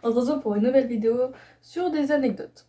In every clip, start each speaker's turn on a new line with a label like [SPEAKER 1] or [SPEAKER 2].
[SPEAKER 1] On se retrouve pour une nouvelle vidéo sur des anecdotes.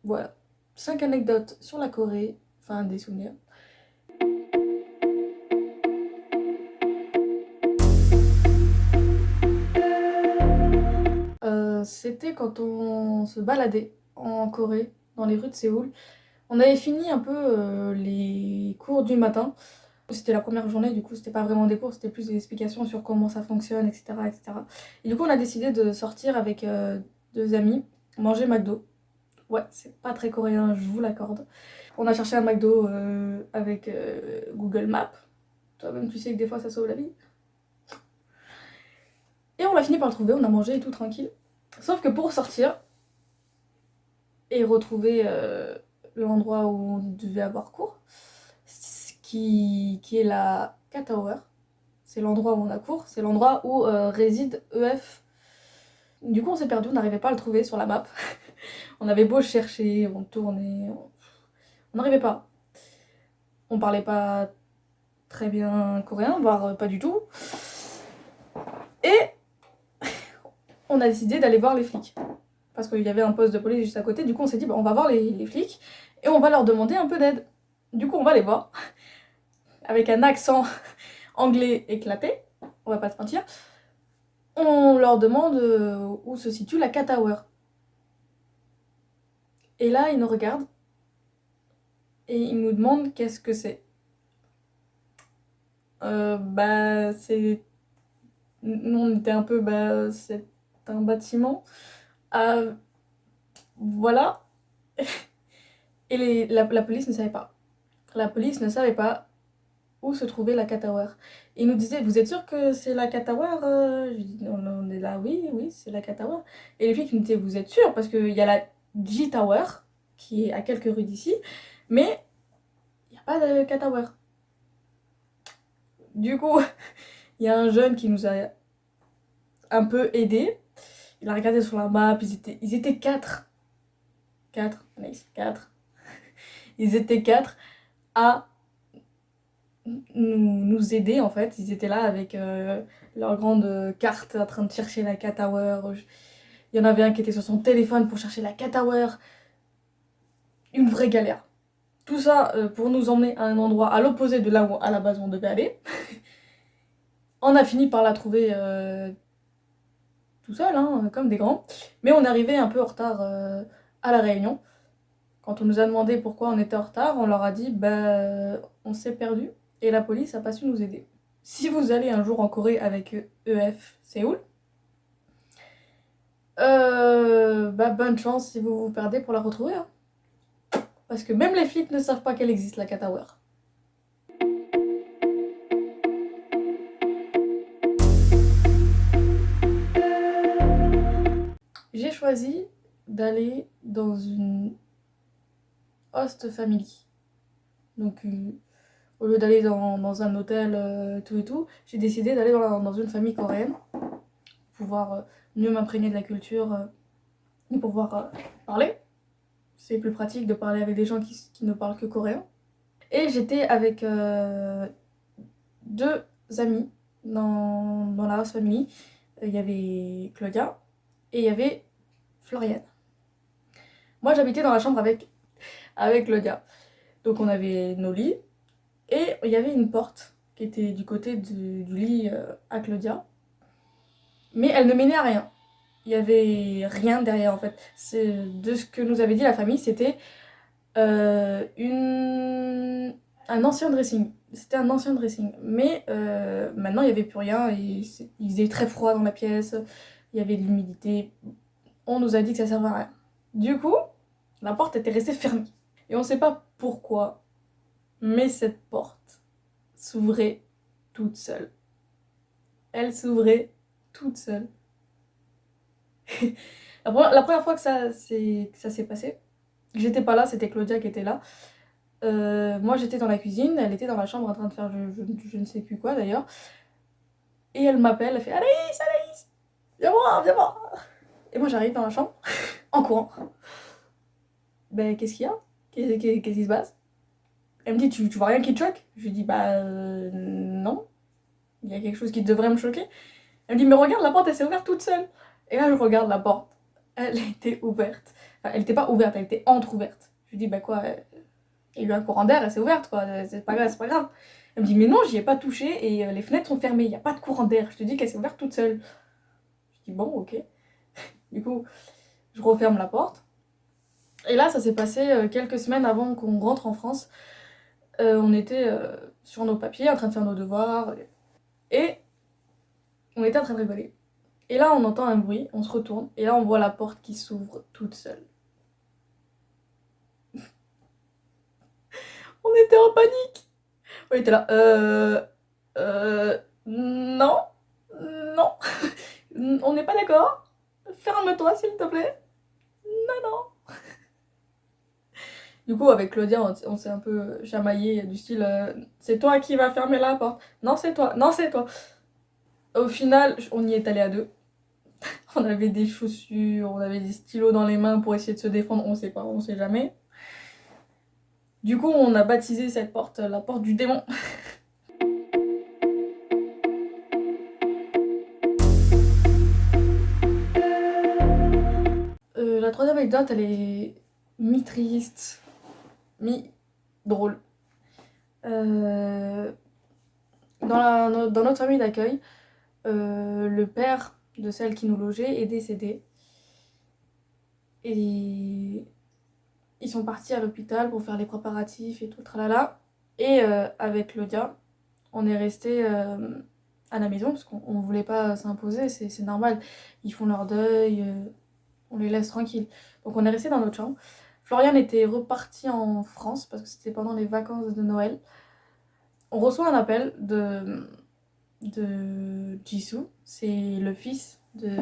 [SPEAKER 1] Voilà, 5 anecdotes sur la Corée, enfin des souvenirs. C'était quand on se baladait en Corée, dans les rues de Séoul. On avait fini un peu les cours du matin. C'était la première journée, du coup c'était pas vraiment des cours, c'était plus des explications sur comment ça fonctionne, etc. etc. Et du coup on a décidé de sortir avec deux amis, manger McDo. Ouais, c'est pas très coréen, je vous l'accorde. On a cherché un McDo avec Google Maps. Toi-même, tu sais que des fois, ça sauve la vie. Et on l'a fini par le trouver, on a mangé et tout tranquille. Sauf que pour sortir et retrouver l'endroit où on devait avoir cours, qui est la Cat Tower, c'est l'endroit où on a cours, c'est l'endroit où réside EF. Du coup, on s'est perdu, on n'arrivait pas à le trouver sur la map. On avait beau chercher, on tournait, on n'arrivait pas. On parlait pas très bien coréen, voire pas du tout. Et on a décidé d'aller voir les flics. Parce qu'il y avait un poste de police juste à côté, du coup on s'est dit bah, on va voir les flics et on va leur demander un peu d'aide. Du coup on va les voir, avec un accent anglais éclaté, on va pas se mentir. On leur demande où se situe la Cat Tower. Et là ils nous regardent et ils nous demandent qu'est-ce que c'est. Bah c'est... Nous on était un peu bah c'est un bâtiment. Euh, voilà. Et la police ne savait pas. La police ne savait pas où se trouvait la Cat Tower. Et il nous disait, vous êtes sûr que c'est la Cat Tower Je lui dis, on est là, oui, oui, c'est la Cat Tower. Et les flics nous disaient, vous êtes sûr parce qu'il y a la J Tower, qui est à quelques rues d'ici, mais il n'y a pas de Cat Tower. Du coup, il y a un jeune qui nous a un peu aidé. Il a regardé sur la map, ils étaient quatre. Quatre, nice, quatre. Ils étaient quatre à nous aider en fait. Ils étaient là avec leur grande carte en train de chercher la Cat Tower. Il y en avait un qui était sur son téléphone pour chercher la Cat Tower. Une vraie galère. Tout ça pour nous emmener à un endroit à l'opposé de là où à la base on devait aller. On a fini par la trouver tout seul, hein, comme des grands. Mais on est arrivé un peu en retard à la réunion. Quand on nous a demandé pourquoi on était en retard, on leur a dit bah on s'est perdu et la police a pas su nous aider. Si vous allez un jour en Corée avec EF Séoul, bah bonne chance si vous vous perdez pour la retrouver. Hein. Parce que même les flics ne savent pas qu'elle existe la Cat Tower. J'ai choisi d'aller dans une host family. Donc au lieu d'aller dans un hôtel tout et tout, j'ai décidé d'aller dans une famille coréenne pour pouvoir mieux m'imprégner de la culture et pouvoir parler. C'est plus pratique de parler avec des gens qui ne parlent que coréen. Et j'étais avec deux amis dans la house family. Il y avait Claudia et il y avait Floriane. Moi j'habitais dans la chambre avec Claudia. Donc on avait nos lits et il y avait une porte qui était du côté du lit à Claudia. Mais elle ne menait à rien. Il y avait rien derrière en fait. De ce que nous avait dit la famille, c'était un ancien dressing. C'était un ancien dressing. Mais maintenant, il n'y avait plus rien. Et il faisait très froid dans la pièce. Il y avait de l'humidité. On nous a dit que ça servait à rien. Du coup, la porte était restée fermée. Et on ne sait pas pourquoi, mais cette porte s'ouvrait toute seule. Elle s'ouvrait toute seule. La première fois que ça s'est passé, j'étais pas là, c'était Claudia qui était là. Moi j'étais dans la cuisine, elle était dans la chambre en train de faire je ne sais plus quoi d'ailleurs. Et elle m'appelle, elle fait Anaïs, Anaïs, viens voir, viens voir. Et moi j'arrive dans la chambre, en courant. Ben qu'est-ce qu'il y a Qu'est-ce qui se passe? Elle me dit tu vois rien qui te choque? Je lui dis bah non, il y a quelque chose qui devrait me choquer. Elle me dit mais regarde, la porte elle s'est ouverte toute seule. Et là, je regarde la porte. Elle était ouverte. Enfin, elle était pas ouverte, elle était entrouverte. Je lui dis, bah quoi, il y a eu un courant d'air, elle s'est ouverte, quoi. C'est pas grave, c'est pas grave. Elle me dit, mais non, j'y ai pas touché et les fenêtres sont fermées, il y a pas de courant d'air. Je te dis qu'elle s'est ouverte toute seule. Je dis, bon, ok. Du coup, je referme la porte. Et là, ça s'est passé quelques semaines avant qu'on rentre en France. On était sur nos papiers, en train de faire nos devoirs. Et on était en train de rigoler. Et là, on entend un bruit, on se retourne. Et là, on voit la porte qui s'ouvre toute seule. On était en panique. On était là, non, non, on n'est pas d'accord. Ferme-toi, s'il te plaît. Non, non. Du coup, avec Claudia, on s'est un peu chamaillé, du style, c'est toi qui vas fermer la porte. Non, c'est toi. Non, c'est toi. Au final, on y est allé à deux. On avait des chaussures, on avait des stylos dans les mains pour essayer de se défendre. On sait pas, on sait jamais. Du coup, on a baptisé cette porte la porte du démon. La troisième anecdote, elle est mi-triste, mi-drôle. Euh, dans notre famille d'accueil, le père de celle qui nous logeait est décédé. Et ils sont partis à l'hôpital pour faire les préparatifs et tout, tralala. Et avec Claudia, on est resté à la maison parce qu'on ne voulait pas s'imposer, c'est normal. Ils font leur deuil, on les laisse tranquilles. Donc on est resté dans notre chambre. Florian était reparti en France parce que c'était pendant les vacances de Noël. On reçoit un appel de Jisoo, c'est le fils de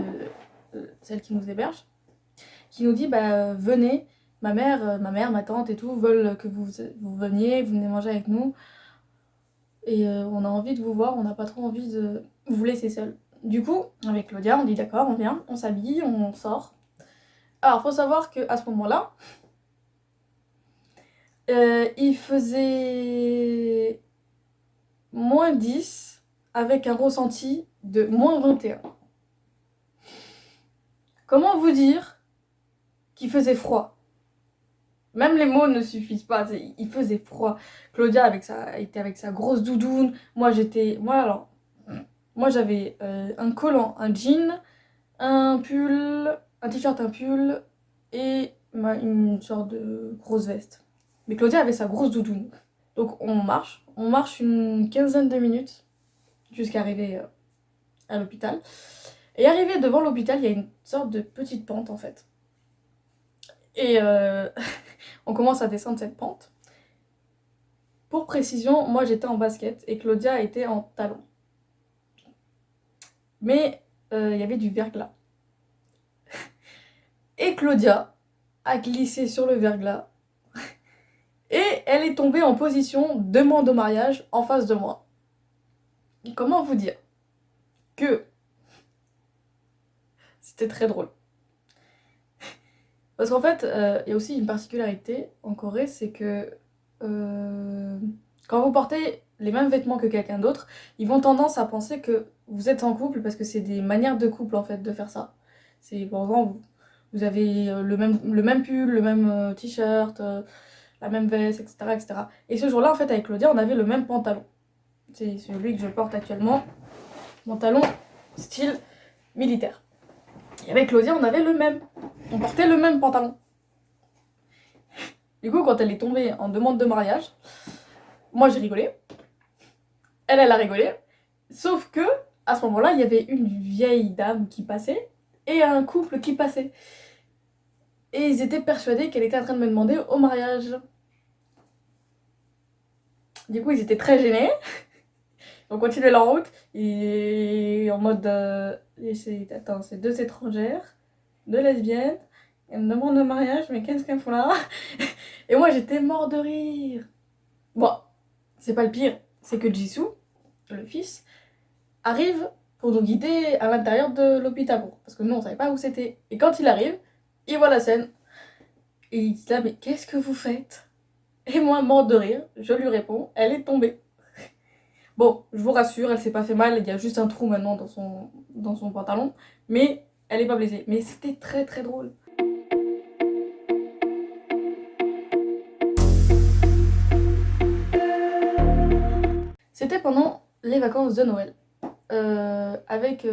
[SPEAKER 1] celle qui nous héberge, qui nous dit bah venez, ma mère, ma tante et tout veulent que vous veniez, vous venez manger avec nous et on a envie de vous voir, on n'a pas trop envie de vous laisser seul. Du coup, avec Claudia, on dit d'accord, on vient, on s'habille, on sort. Alors, faut savoir qu'à ce moment-là, il faisait -10 avec un ressenti de -21. Comment vous dire qu'il faisait froid? Même les mots ne suffisent pas, il faisait froid. Claudia était avec sa grosse doudoune. Moi j'avais un collant, un jean, un pull, un t-shirt, un pull et une sorte de grosse veste. Mais Claudia avait sa grosse doudoune. Donc on marche une quinzaine de minutes jusqu'à arriver à l'hôpital. Et arrivé devant l'hôpital, il y a une sorte de petite pente en fait. Et on commence à descendre cette pente. Pour précision, moi j'étais en basket et Claudia était en talon. Mais il y avait du verglas. Et Claudia a glissé sur le verglas. Et elle est tombée en position demande au mariage en face de moi. Comment vous dire que c'était très drôle. Parce qu'en fait, il y a aussi une particularité en Corée, c'est que quand vous portez les mêmes vêtements que quelqu'un d'autre, ils vont tendance à penser que vous êtes en couple parce que c'est des manières de couple en fait de faire ça. C'est par exemple, vous avez le même pull, le même t-shirt, la même veste, etc., etc. Et ce jour-là, en fait, avec Claudia, on avait le même pantalon. C'est celui que je porte actuellement, pantalon style militaire. Et avec Claudia, on avait le même. On portait le même pantalon. Du coup, quand elle est tombée en demande de mariage, moi j'ai rigolé. Elle a rigolé. Sauf que, à ce moment-là, il y avait une vieille dame qui passait et un couple qui passait. Et ils étaient persuadés qu'elle était en train de me demander au mariage. Du coup, ils étaient très gênés. On continuait leur route et en mode c'est deux étrangères, deux lesbiennes, elles me demandent le mariage, mais qu'est-ce qu'elles font là? Et moi j'étais mort de rire. Bon, c'est pas le pire, c'est que Jisoo, le fils, arrive pour nous guider à l'intérieur de l'hôpital, parce que nous on savait pas où c'était. Et quand il arrive, il voit la scène et il dit là mais qu'est-ce que vous faites? Et moi mort de rire, je lui réponds, elle est tombée. Bon, je vous rassure, elle s'est pas fait mal, il y a juste un trou maintenant dans son pantalon. Mais elle est pas blessée. Mais c'était très très drôle. C'était pendant les vacances de Noël. Avec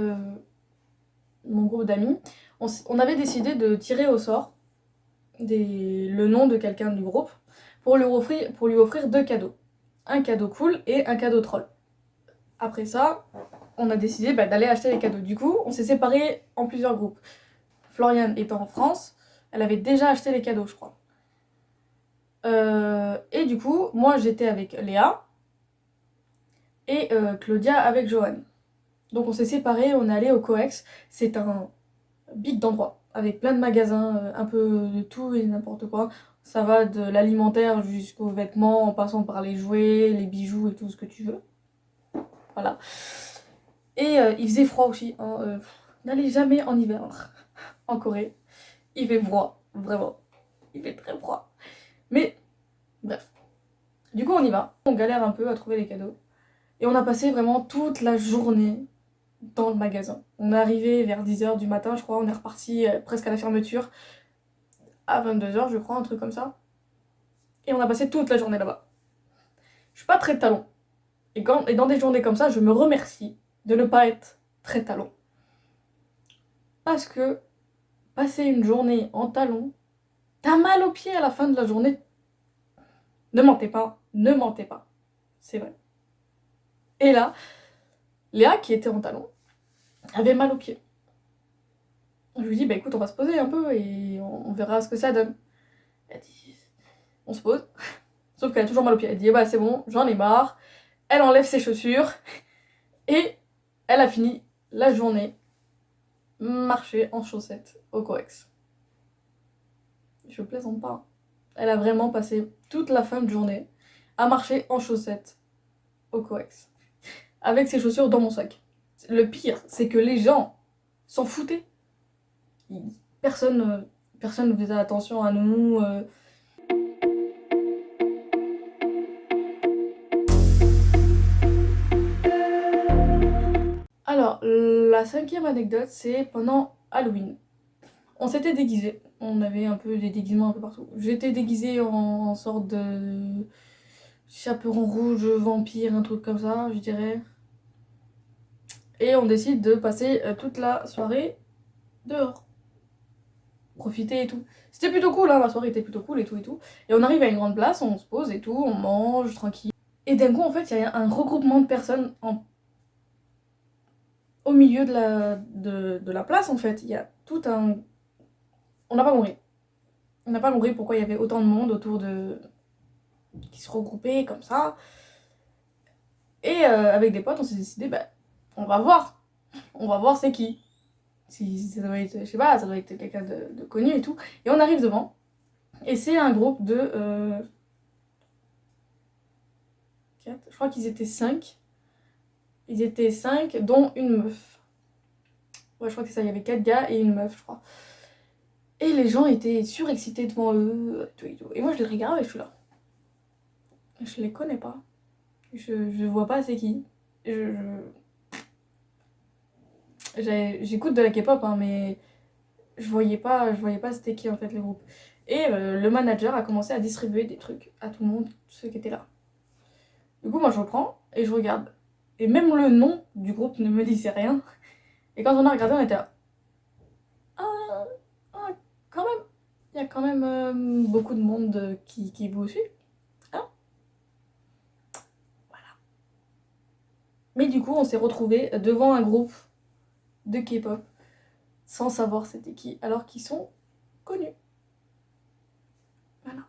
[SPEAKER 1] mon groupe d'amis, on avait décidé de tirer au sort le nom de quelqu'un du groupe pour lui offrir 2 cadeaux. Un cadeau cool et un cadeau troll. Après ça, on a décidé d'aller acheter les cadeaux. Du coup, on s'est séparés en plusieurs groupes. Floriane étant en France, elle avait déjà acheté les cadeaux, je crois. Et du coup, moi j'étais avec Léa et Claudia avec Johan. Donc on s'est séparés, on est allé au Coex. C'est un big d'endroit avec plein de magasins, un peu de tout et n'importe quoi. Ça va de l'alimentaire jusqu'aux vêtements, en passant par les jouets, les bijoux et tout ce que tu veux. Voilà. Et il faisait froid aussi. Hein, n'allez jamais en hiver en Corée. Il fait froid, vraiment. Il fait très froid. Mais bref. Du coup, on y va. On galère un peu à trouver les cadeaux. Et on a passé vraiment toute la journée dans le magasin. On est arrivé vers 10h du matin, je crois. On est reparti presque à la fermeture à 22h, je crois, un truc comme ça. Et on a passé toute la journée là-bas. Je suis pas très talon. Et dans des journées comme ça, je me remercie de ne pas être très talon. Parce que passer une journée en talon, t'as mal aux pieds à la fin de la journée. Ne mentez pas, ne mentez pas. C'est vrai. Et là, Léa, qui était en talon, avait mal aux pieds. Je lui dis, écoute, on va se poser un peu et on verra ce que ça donne. Elle dit, on se pose. Sauf qu'elle a toujours mal aux pieds. Elle dit, c'est bon, j'en ai marre. Elle enlève ses chaussures et elle a fini la journée marcher en chaussettes au Coex. Je plaisante pas. Elle a vraiment passé toute la fin de journée à marcher en chaussettes au Coex. Avec ses chaussures dans mon sac. Le pire, c'est que les gens s'en foutaient. Personne ne faisait attention à nous. Alors, la 5e anecdote, c'est pendant Halloween. On s'était déguisés. On avait un peu des déguisements un peu partout. J'étais déguisée en sorte de chaperon rouge, vampire, un truc comme ça, je dirais. Et on décide de passer toute la soirée dehors. Profiter et tout. C'était plutôt cool, hein, la soirée était plutôt cool et tout et tout. Et on arrive à une grande place, on se pose et tout, on mange tranquille. Et d'un coup, en fait, il y a un regroupement de personnes au milieu de la place, en fait. Il y a tout un... On n'a pas compris. On n'a pas compris pourquoi il y avait autant de monde autour de... qui se regroupait comme ça. Et avec des potes, on s'est décidé, on va voir. On va voir c'est qui. Si ça doit être, je sais pas, ça doit être quelqu'un de connu et tout. Et on arrive devant. Et c'est un groupe de... 4, je crois qu'ils étaient 5. Ils étaient 5, dont une meuf. Ouais, je crois que c'est ça, il y avait 4 gars et une meuf, je crois. Et les gens étaient surexcités devant eux, tout et tout. Et moi, je les regarde et je suis là. Je les connais pas. Je vois pas c'est qui. J'écoute de la K-pop, hein, mais je voyais pas c'était qui en fait le groupe. Et le manager a commencé à distribuer des trucs à tout le monde, tous ceux qui étaient là. Du coup, moi je reprends et je regarde. Et même le nom du groupe ne me disait rien. Et quand on a regardé, on était là. Ah, ah, quand même. Il y a quand même beaucoup de monde qui vous suit. Hein. Voilà. Mais du coup, on s'est retrouvés devant un groupe de K-pop sans savoir c'était qui, alors qu'ils sont connus. Voilà.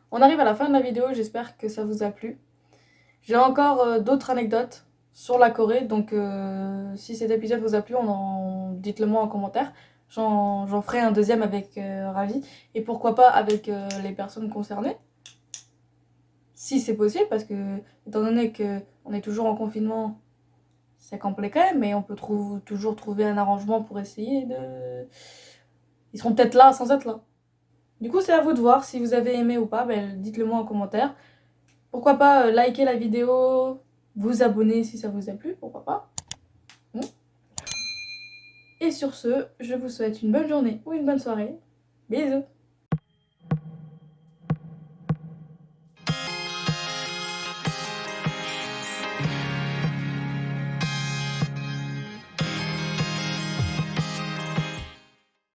[SPEAKER 1] On arrive à la fin de la vidéo, j'espère que ça vous a plu. J'ai encore d'autres anecdotes sur la Corée, donc si cet épisode vous a plu, dites-le moi en commentaire. J'en ferai un deuxième avec Ravi, et pourquoi pas avec les personnes concernées, si c'est possible, parce que étant donné qu'on est toujours en confinement, c'est compliqué, mais on peut toujours trouver un arrangement pour essayer de... Ils seront peut-être là sans être là. Du coup, c'est à vous de voir si vous avez aimé ou pas, dites-le moi en commentaire. Pourquoi pas liker la vidéo, vous abonner si ça vous a plu, pourquoi pas. Et sur ce, je vous souhaite une bonne journée ou une bonne soirée. Bisous!